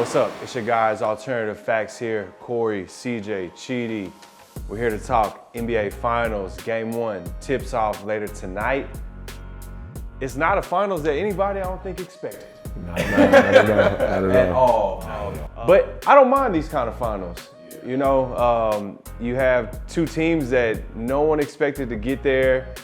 What's up? It's your guys, Alternative Facts here. Corey, CJ, Chidi. We're here to talk NBA Finals. Game 1 tips off later tonight. It's not a finals that anybody, I don't think, expected. Not at all. But I don't mind these kind of finals. You know, you have two teams that no one expected to get there.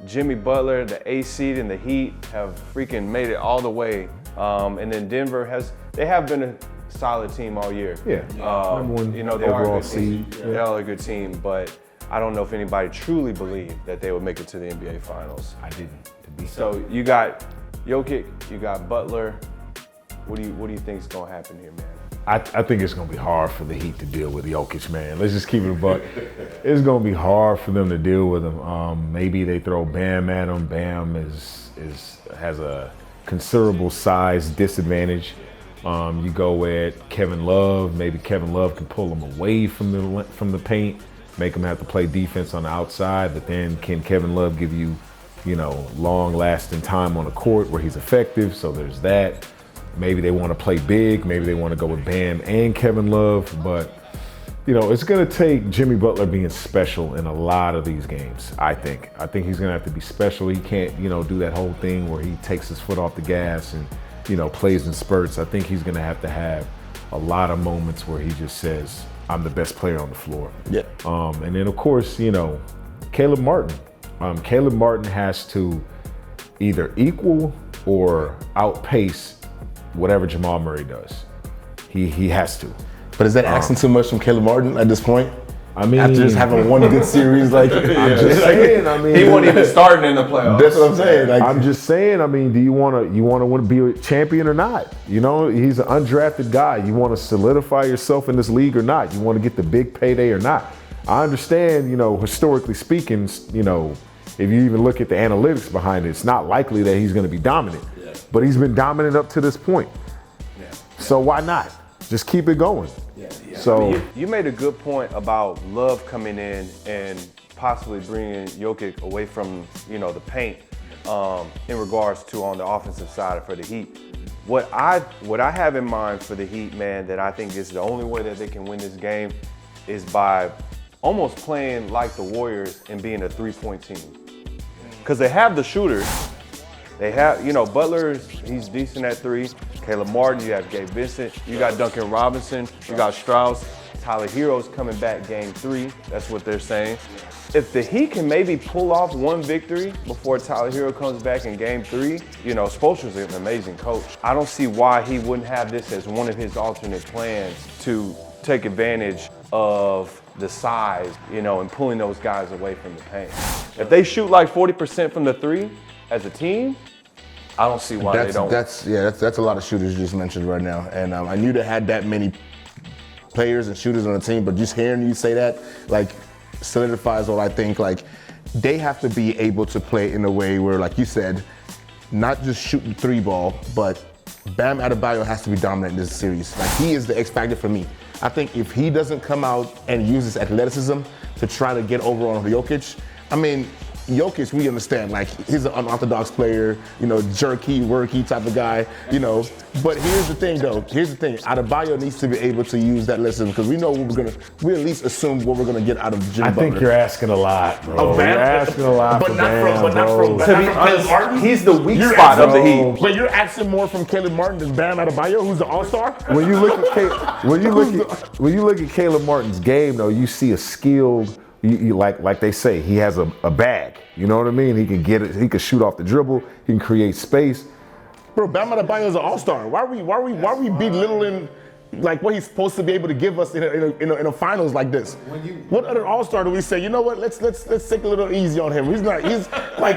Jimmy Butler, the A seed, and the Heat have freaking made it all the way. And then Denver they have been a solid team all year. Yeah. Number one you know, they overall are a good team. seed. They are a good team, but I don't know if anybody truly believed that they would make it to the NBA Finals. I didn't, to be So you got Jokic, you got Butler. What do you think is gonna happen here, man? I think it's gonna be hard for the Heat to deal with Jokic, man. Let's just keep it a buck. It's gonna be hard for them to deal with him. Maybe they throw Bam at him. Bam has a considerable size disadvantage. You go at Kevin Love. Maybe Kevin Love can pull him away from the paint, make him have to play defense on the outside. But then can Kevin Love give you, long-lasting time on the court where he's effective? So there's that. Maybe they want to play big. Maybe they want to go with Bam and Kevin Love. But, it's going to take Jimmy Butler being special in a lot of these games, I think. I think he's going to have to be special. He can't, do that whole thing where he takes his foot off the gas and, plays in spurts. I think he's going to have a lot of moments where he just says, I'm the best player on the floor. Yeah. And then, of course, Caleb Martin. Caleb Martin has to either equal or outpace whatever Jamal Murray does. He has to. But is that asking too much from Caleb Martin at this point? I mean, after just having one good series, I'm just saying. He wasn't even starting in the playoffs. That's what I'm saying. I'm just saying. Do you want to be a champion or not? He's an undrafted guy. You want to solidify yourself in this league or not? You want to get the big payday or not? I understand. Historically speaking, if you even look at the analytics behind it, it's not likely that he's going to be dominant. Yeah. But he's been dominant up to this point. Yeah. So why not? Just keep it going. Yeah. So you made a good point about Love coming in and possibly bringing Jokic away from the paint in regards to on the offensive side for the Heat. What I have in mind for the Heat, man, that I think is the only way that they can win this game is by almost playing like the Warriors and being a three-point team. Because they have the shooters. They have, Butler, he's decent at three. Caleb Martin, you have Gabe Vincent. You got Duncan Robinson. You got Strauss. Tyler Hero's coming back game 3. That's what they're saying. If the Heat can maybe pull off one victory before Tyler Hero comes back in game 3, Spoelstra's an amazing coach. I don't see why he wouldn't have this as one of his alternate plans to take advantage of the size, and pulling those guys away from the paint. If they shoot like 40% from the 3 as a team, I don't see why they don't. That's a lot of shooters you just mentioned right now. And I knew they had that many players and shooters on the team, but just hearing you say that, solidifies what I think. They have to be able to play in a way where, like you said, not just shoot the 3 ball, but Bam Adebayo has to be dominant in this series. He is the X factor for me. I think if he doesn't come out and use his athleticism to try to get over on Jokic, Jokic, we understand, he's an unorthodox player, jerky, worky type of guy, But here's the thing, though. Adebayo needs to be able to use that lesson because we know we at least assume what we're gonna get out of Jimmy Butler. I think you're asking a lot, bro. You're asking a lot but for not Bam, from bro. To be honest, he's the weak spot of the Heat. But you're asking more from Caleb Martin than Bam Adebayo, who's the All-Star? When you look at Caleb Martin's game, though, you see a skilled. You like they say, he has a bag. You know what I mean? He can get it. He can shoot off the dribble. He can create space. Bro, Bam Adebayo is an all-star. Why are we belittling what he's supposed to be able to give us in a finals like this? What other all-star do we say? You know what? Let's take a little easy on him. He's not. He's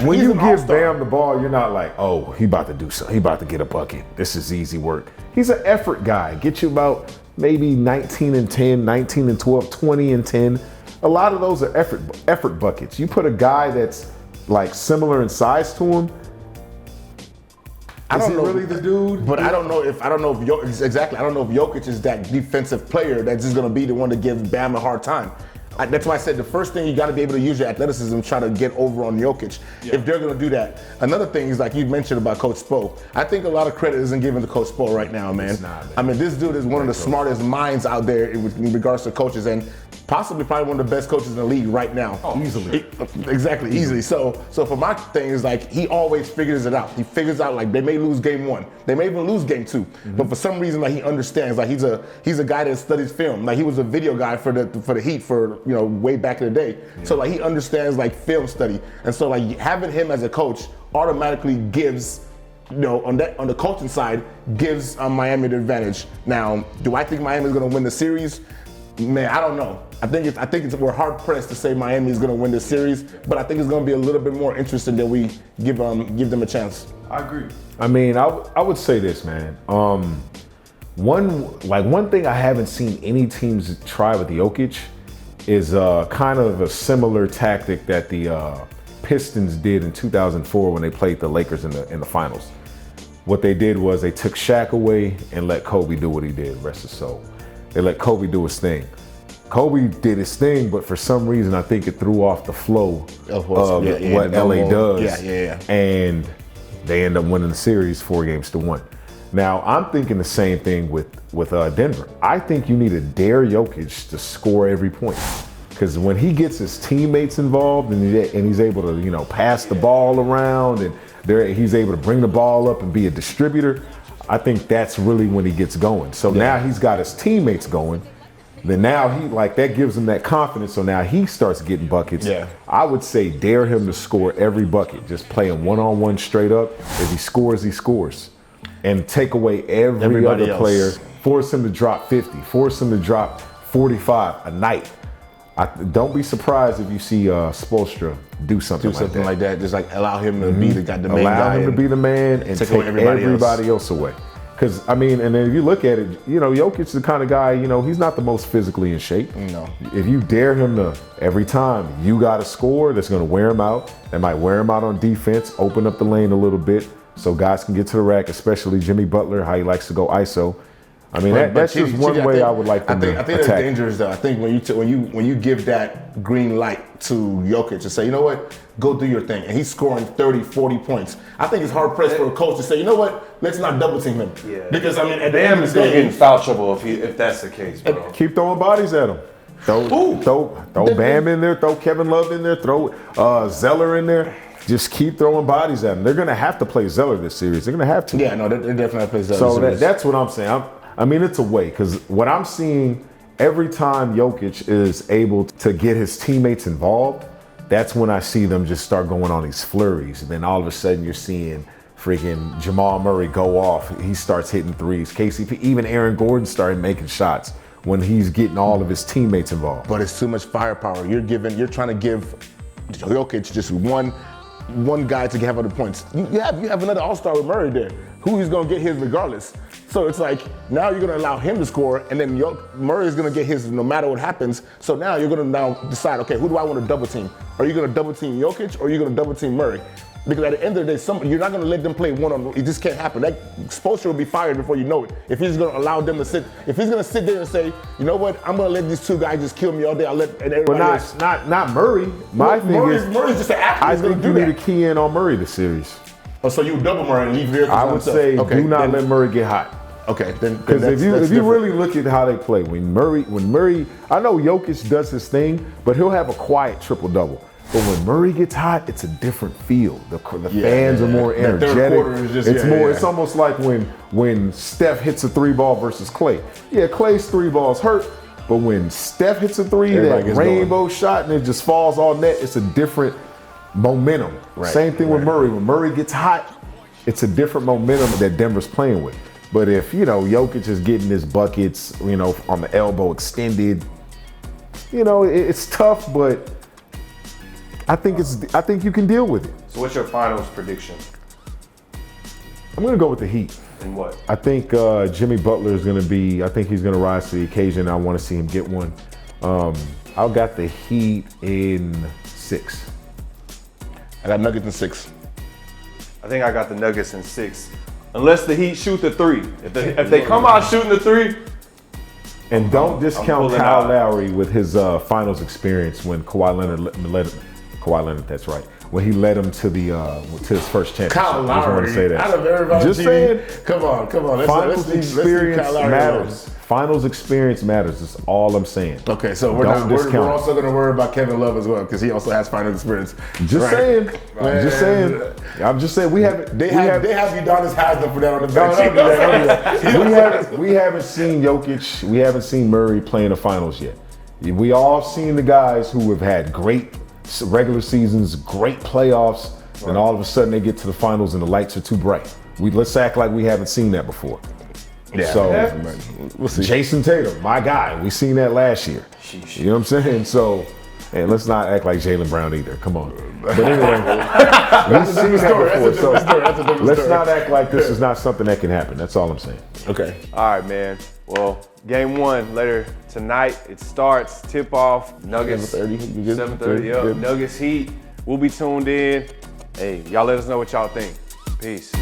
when he's you an give all-star. Bam the ball, you're not like, oh, he about to do something. He about to get a bucket. This is easy work. He's an effort guy. Get you about maybe 19 and 10, 19 and 12, 20 and 10. A lot of those are effort buckets. You put a guy that's similar in size to him. Is he really the dude? But I don't know if Jokic is that defensive player that's just gonna be the one to give Bam a hard time. That's why I said the first thing you got to be able to use your athleticism to try to get over on Jokic if they're going to do that. Another thing is like you mentioned about Coach Spo. I think a lot of credit isn't given to Coach Spo right now, man. It's not, man. I mean, this dude is one of the smartest minds out there in regards to coaches, and possibly probably one of the best coaches in the league right now. Easily. Exactly, easily. So for my thing is like he always figures it out. He figures out like they may lose game 1, they may even lose game 2, but for some reason like he understands. Like he's a guy that studies film. Like he was a video guy for the Heat for way back in the day. So like he understands like film study, and so like having him as a coach automatically gives. On the coaching side, gives Miami the advantage. Now, do I think Miami is going to win the series? Man, I don't know. I think we're hard pressed to say Miami is going to win the series, but I think it's going to be a little bit more interesting than we give them a chance. I agree. I mean, I would say this, man. One thing I haven't seen any teams try with Jokic is kind of a similar tactic that the Pistons did in 2004 when they played the Lakers in the finals. What they did was they took Shaq away and let Kobe do what he did, rest his soul. They let Kobe do his thing. Kobe did his thing, but for some reason I think it threw off the flow of what LA does. And they end up winning the series 4-1. Now I'm thinking the same thing with Denver. I think you need to dare Jokic to score every point. Because when he gets his teammates involved and he's able to, pass the ball around and he's able to bring the ball up and be a distributor, I think that's really when he gets going. So now he's got his teammates going. Then now that gives him that confidence. So now he starts getting buckets. Yeah. I would say dare him to score every bucket. Just play him one-on-one straight up. If he scores, he scores. And take away everybody other player. Force him to drop 50. Force him to drop 45 a night. Don't be surprised if you see Spoelstra do something like that. Just like allow him to be the main guy. Allow him to be the man and take everybody else away. Because, I mean, and then if you look at it, Jokic is the kind of guy, he's not the most physically in shape. No. If you dare him to, every time you got to score, that's going to wear him out. That might wear him out on defense, open up the lane a little bit so guys can get to the rack, especially Jimmy Butler, how he likes to go ISO. I mean, that's just one way I would like them to attack. I think that's dangerous, though. I think when you give that green light to Jokic and say, you know what, go do your thing, and he's scoring 30, 40 points, I think it's hard pressed for a coach to say, you know what, let's not double team him. Yeah. Because I mean, at the Bam end is of the going to day, get in foul trouble if that's the case, bro. Keep throwing bodies at him. Throw Bam in there, throw Kevin Love in there, throw Zeller in there. Just keep throwing bodies at him. They're going to have to play Zeller this series. They're going to have to. Yeah, no, they definitely have to play Zeller. So that's what I'm saying. I mean, it's a way, because what I'm seeing every time Jokic is able to get his teammates involved, that's when I see them just start going on these flurries. And then all of a sudden you're seeing freaking Jamal Murray go off. He starts hitting threes. KCP, even Aaron Gordon started making shots when he's getting all of his teammates involved. But it's too much firepower. You're trying to give Jokic just one guy to have other points. You have another all-star with Murray there, who he's gonna get his regardless. So it's like now you're gonna allow him to score, and then Murray's gonna get his no matter what happens. So now you're gonna now decide, okay, who do I want to double team? Are you gonna double team Jokic or are you gonna double team Murray? Because at the end of the day, you're not gonna let them play one-on-one. It just can't happen. That Spoelstra will be fired before you know it. If he's gonna allow them to sit, if he's gonna sit there and say, you know what, I'm gonna let these two guys just kill me all day. I'll let everybody else. Not Murray. Murray's just an athlete. I think you need to key in on Murray this series. Oh, so you double Murray and leave here. I would say do not let Murray get hot. Okay, then because if you really look at how they play, when Murray, I know Jokic does his thing, but he'll have a quiet triple-double. But when Murray gets hot, it's a different feel. The fans are more energetic. It's almost like when Steph hits a 3-ball versus Klay. Yeah, Klay's 3 balls hurt, but when Steph hits a 3, that rainbow shot and it just falls all net, it's a different momentum. Same thing with Murray. When Murray gets hot, it's a different momentum that Denver's playing with. But if, Jokic is getting his buckets, on the elbow extended, it's tough, but I think you can deal with it. So what's your finals prediction? I'm going to go with the Heat. And what? I think Jimmy Butler is going to I think he's going to rise to the occasion. I want to see him get one. I've got the Heat in 6. I got Nuggets in 6. I think I got the Nuggets in 6. Unless the Heat shoot the 3. If they come out shooting the 3, And don't discount pulling Kyle out. Lowry with his finals experience when Kawhi Leonard, that's right, when he led him to his first championship. Kyle I just want Lowry. to say that. Out of everybody, Just on saying. TV, Come on. Finals Let's leave experience Kyle Lowry matters. Finals experience matters. That's all I'm saying. alone. Okay, so we're Don't discount it. also going to worry about Kevin Love as well because he also has finals experience. Just Right. saying. Man. Just saying. I'm just saying we haven't. They have Udonis Haslam for that on the No, bench. don't do that, don't do that. We haven't seen Jokic, we haven't seen Murray play in the finals yet. We all seen the guys who have had great regular seasons, great playoffs, and all of a sudden they get to the finals and the lights are too bright. Let's act like we haven't seen that before. Yeah. So We'll see. Jason Tatum, my guy, we seen that last year. You know what I'm saying? So, and let's not act like Jaylen Brown either. Come on. But anyway, we've seen that before. So That's a different let's story. not act like this is not something that can happen. That's all I'm saying. Okay. All right, man. Well, game one later tonight. It starts. Tip off. Nuggets. 7:30. You good? 7:30. Yep. Good. Nuggets Heat. We'll be tuned in. Hey, y'all let us know what y'all think. Peace.